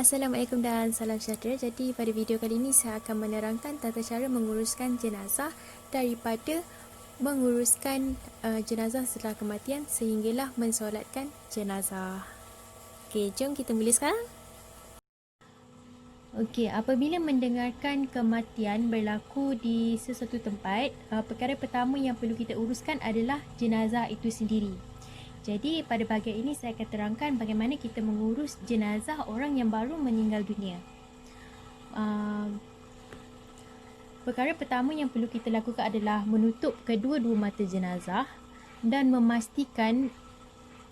Assalamualaikum dan salam sejahtera. Jadi pada video kali ini saya akan menerangkan tata cara menguruskan jenazah daripada menguruskan jenazah setelah kematian sehinggalah mensolatkan jenazah. Okey, jom kita mula sekarang. Okey, apabila mendengarkan kematian berlaku di sesuatu tempat, perkara pertama yang perlu kita uruskan adalah jenazah itu sendiri. Jadi pada bahagian ini saya akan terangkan bagaimana kita mengurus jenazah orang yang baru meninggal dunia. Perkara pertama yang perlu kita lakukan adalah menutup kedua-dua mata jenazah dan memastikan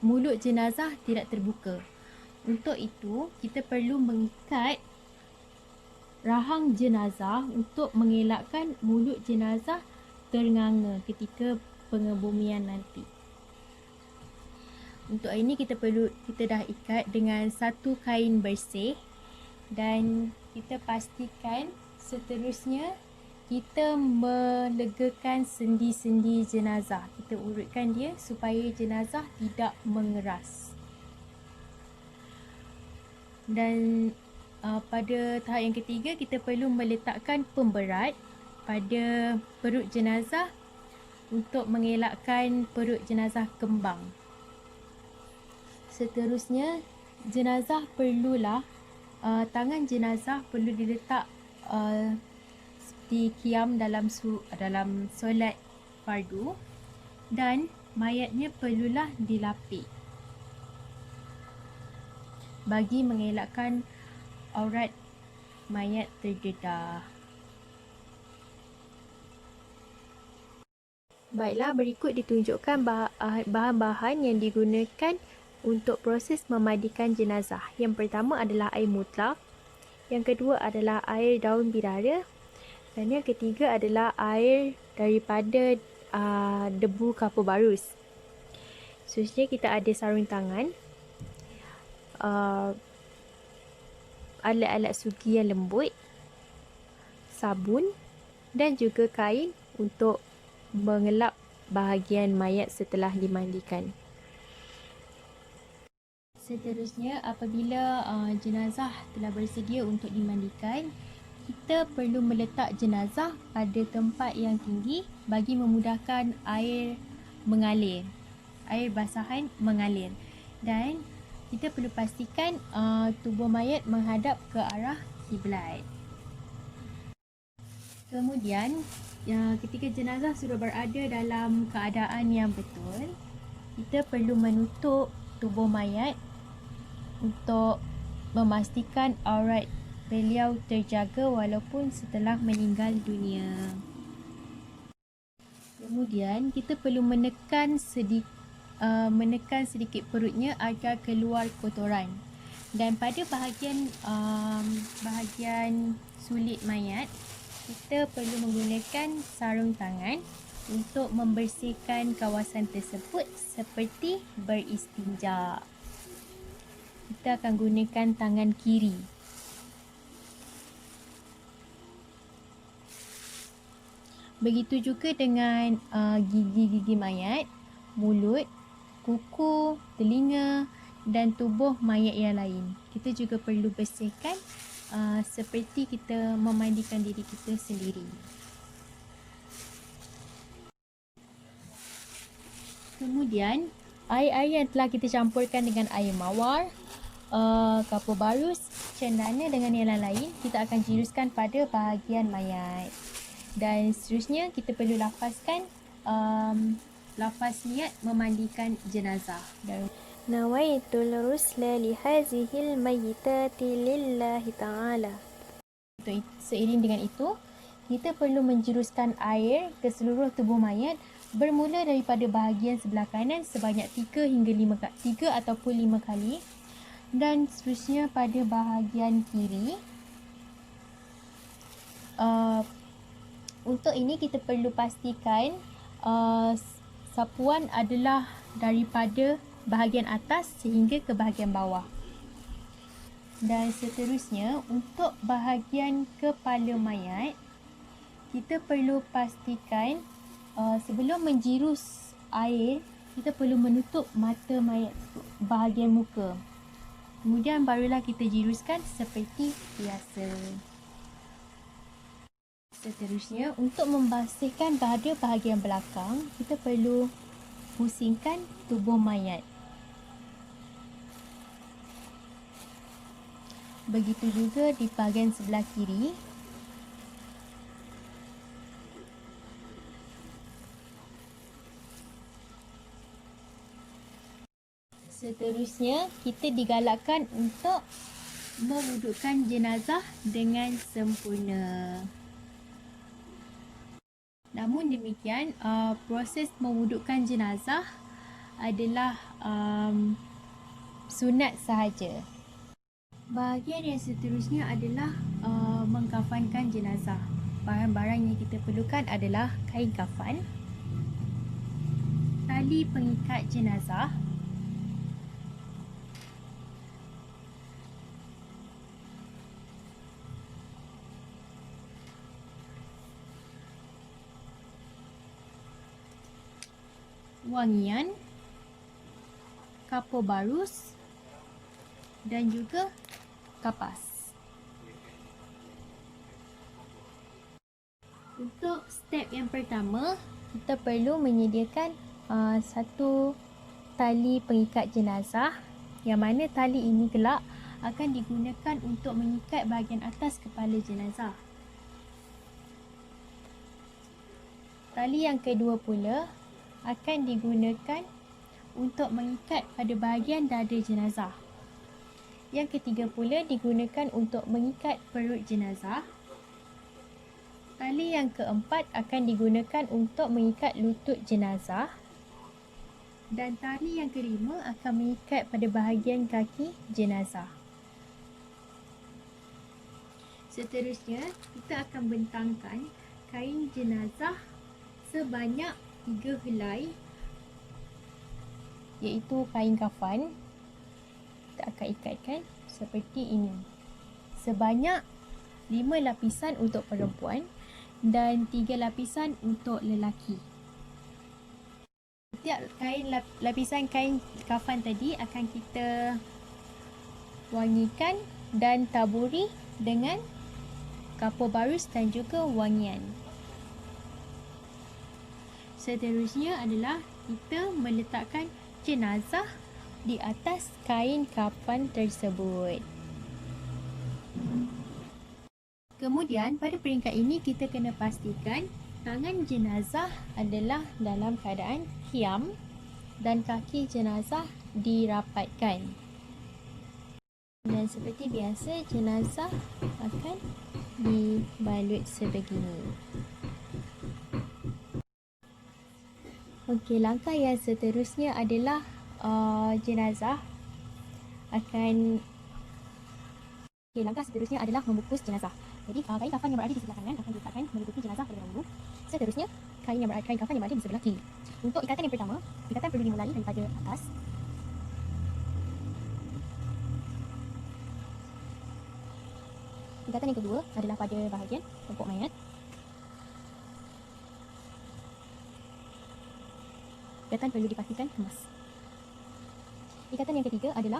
mulut jenazah tidak terbuka. Untuk itu, kita perlu mengikat rahang jenazah untuk mengelakkan mulut jenazah ternganga ketika pengebumian nanti. Untuk ini kita dah ikat dengan satu kain bersih dan kita pastikan seterusnya kita melegakan sendi-sendi jenazah. Kita urutkan dia supaya jenazah tidak mengeras. Dan pada tahap yang ketiga kita perlu meletakkan pemberat pada perut jenazah untuk mengelakkan perut jenazah kembang. Seterusnya, jenazah perlulah tangan jenazah perlu diletak seperti qiyam dalam solat fardu dan mayatnya perlulah dilapik bagi mengelakkan aurat mayat terdedah. Baiklah, berikut ditunjukkan bahan-bahan yang digunakan untuk proses memandikan jenazah. Yang pertama adalah air mutlak, yang kedua adalah air daun bidara, dan yang ketiga adalah air daripada debu kapur barus. Seterusnya kita ada sarung tangan, alat-alat sugi yang lembut, sabun dan juga kain untuk mengelap bahagian mayat setelah dimandikan. Seterusnya, apabila jenazah telah bersedia untuk dimandikan, kita perlu meletak jenazah pada tempat yang tinggi bagi memudahkan air mengalir, air basahan mengalir, dan kita perlu pastikan tubuh mayat menghadap ke arah kiblat. Kemudian, ketika jenazah sudah berada dalam keadaan yang betul, kita perlu menutup tubuh mayat untuk memastikan aurat beliau terjaga walaupun setelah meninggal dunia. Kemudian kita perlu menekan sedikit perutnya agar keluar kotoran. Dan pada bahagian sulit mayat, kita perlu menggunakan sarung tangan untuk membersihkan kawasan tersebut seperti beristinja. Kita akan gunakan tangan kiri. Begitu juga dengan gigi-gigi mayat, mulut, kuku, telinga dan tubuh mayat yang lain. Kita juga perlu bersihkan seperti kita memandikan diri kita sendiri. Kemudian, air-air yang telah kita campurkan dengan air mawar, kapur barus, cendana dengan yang lain, kita akan jiruskan pada bahagian mayat. Dan seterusnya kita perlu lafazkan lafaz niat memandikan jenazah. Nawaitul rusla li hazihil mayyitati lillahi ta'ala. Seiring dengan itu, kita perlu menjuruskan air ke seluruh tubuh mayat bermula daripada bahagian sebelah kanan sebanyak 3 ataupun 5 kali dan seterusnya pada bahagian kiri. Untuk ini kita perlu pastikan sapuan adalah daripada bahagian atas sehingga ke bahagian bawah. Dan seterusnya untuk bahagian kepala mayat, kita perlu pastikan sebelum menjirus air, kita perlu menutup mata mayat bahagian muka. Kemudian barulah kita jiruskan seperti biasa. Seterusnya, untuk membersihkan pada bahagian belakang, kita perlu pusingkan tubuh mayat. Begitu juga di bahagian sebelah kiri. Seterusnya, kita digalakkan untuk mewudukkan jenazah dengan sempurna. Namun demikian, proses mewudukkan jenazah adalah sunat sahaja. Bahagian yang seterusnya adalah mengkafankan jenazah. Bahan-bahan yang kita perlukan adalah kain kafan, tali pengikat jenazah, wangian, kapur barus dan juga kapas. Untuk step yang pertama, kita perlu menyediakan satu tali pengikat jenazah, yang mana tali ini kelak akan digunakan untuk mengikat bahagian atas kepala jenazah. Tali yang kedua pula akan digunakan untuk mengikat pada bahagian dada jenazah. Yang ketiga pula digunakan untuk mengikat perut jenazah. Tali yang keempat akan digunakan untuk mengikat lutut jenazah. Dan tali yang kelima akan mengikat pada bahagian kaki jenazah. Seterusnya, kita akan bentangkan kain jenazah sebanyak 3 helai, iaitu kain kafan. Kita akan ikatkan seperti ini. Sebanyak 5 lapisan untuk perempuan dan 3 lapisan untuk lelaki. Setiap lapisan kain kafan tadi akan kita wangikan dan taburi dengan kapur barus dan juga wangian. Seterusnya adalah kita meletakkan jenazah di atas kain kafan tersebut. Kemudian pada peringkat ini kita kena pastikan tangan jenazah adalah dalam keadaan qiyam dan kaki jenazah dirapatkan. Dan seperti biasa, jenazah akan dibalut sebegini. Okey, langkah yang seterusnya adalah jenazah akan langkah seterusnya adalah membungkus jenazah. Jadi kain kafan yang berada di sebelah kanan akan diletakkan meliputi jenazah terlebih dahulu. Seterusnya kain kafan yang berada di sebelah kiri. Untuk ikatan yang pertama, ikatan perlu dimulai daripada atas. Ikatan yang kedua adalah pada bahagian tepuk mayat. Ikatan perlu dipastikan kemas. Ikatan yang ketiga adalah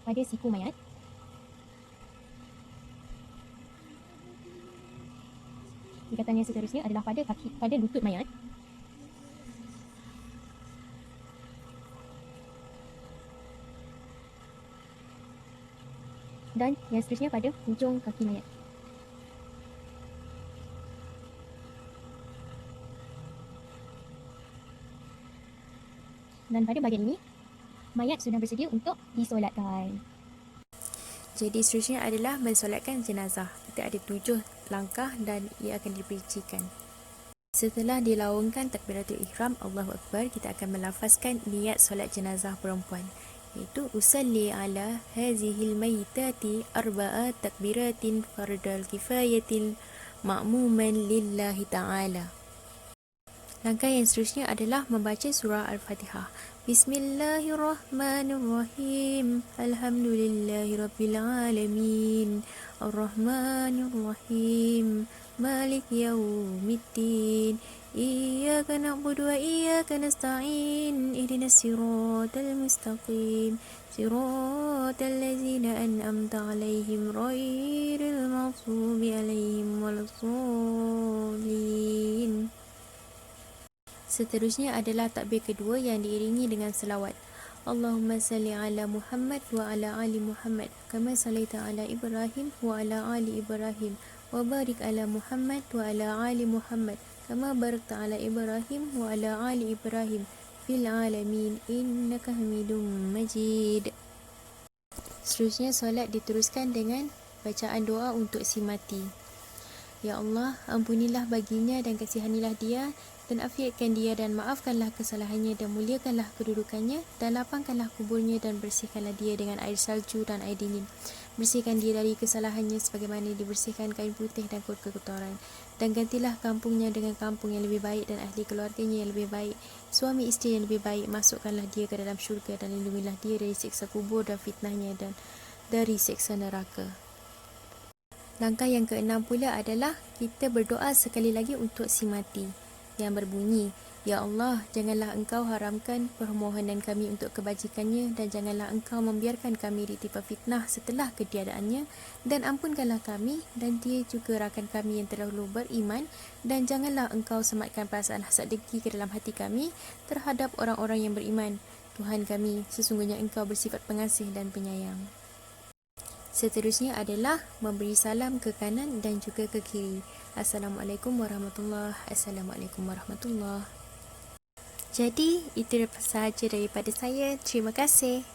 pada siku mayat. Ikatan yang seterusnya adalah pada lutut mayat. Dan yang seterusnya pada hujung kaki mayat. Dan pada bahagian ini, mayat sudah bersedia untuk disolatkan. Jadi seterusnya adalah mensolatkan jenazah. Kita ada 7 langkah dan ia akan dipericikan. Setelah dilaungkan takbiratul ihram, Allahu Akbar, kita akan melafazkan niat solat jenazah perempuan, iaitu usalli ala hazihil mayitati arba'a takbiratin fardal kifayatin ma'muman lillahi ta'ala. Langkah yang seterusnya adalah membaca surah Al-Fatihah. Bismillahirrahmanirrahim. Alhamdulillahirabbil alamin. Arrahmanirrahim. Malik yaumiddin. Iyyaka na'budu wa iyyaka nasta'in. Ihdinas siratal mustaqim. صراط الذين أنعمت عليهم غير المغضوب عليهم ولا الضالين. Seterusnya adalah takbir kedua yang diiringi dengan selawat. Allahumma salli ala Muhammad wa ala ali Muhammad kama sallaita ala Ibrahim wa ala ali Ibrahim wa barik ala Muhammad wa ala ali Muhammad kama barakta ala Ibrahim wa ala ali Ibrahim fil alamin innaka Hamidum Majid. Seterusnya solat diteruskan dengan bacaan doa untuk si mati. Ya Allah, ampunilah baginya dan kasihanilah dia dan afiatkan dia dan maafkanlah kesalahannya dan muliakanlah kedudukannya dan lapangkanlah kuburnya dan bersihkanlah dia dengan air salju dan air dingin. Bersihkan dia dari kesalahannya sebagaimana dibersihkan kain putih dan kotoran. Dan gantilah kampungnya dengan kampung yang lebih baik dan ahli keluarganya yang lebih baik. Suami isteri yang lebih baik, masukkanlah dia ke dalam syurga dan lindungilah dia dari siksa kubur dan fitnahnya dan dari siksa neraka. Langkah yang keenam pula adalah kita berdoa sekali lagi untuk si mati yang berbunyi, Ya Allah, janganlah engkau haramkan permohonan kami untuk kebajikannya dan janganlah engkau membiarkan kami ditimpa fitnah setelah ketiadaannya dan ampunkanlah kami dan dia juga rakan kami yang terdahulu beriman dan janganlah engkau sematkan perasaan hasad dengki ke dalam hati kami terhadap orang-orang yang beriman. Tuhan kami, sesungguhnya engkau bersifat pengasih dan penyayang. Seterusnya adalah memberi salam ke kanan dan juga ke kiri. Assalamualaikum warahmatullahi wabarakatuh. Assalamualaikum warahmatullahi wabarakatuh. Jadi, itu sahaja daripada saya. Terima kasih.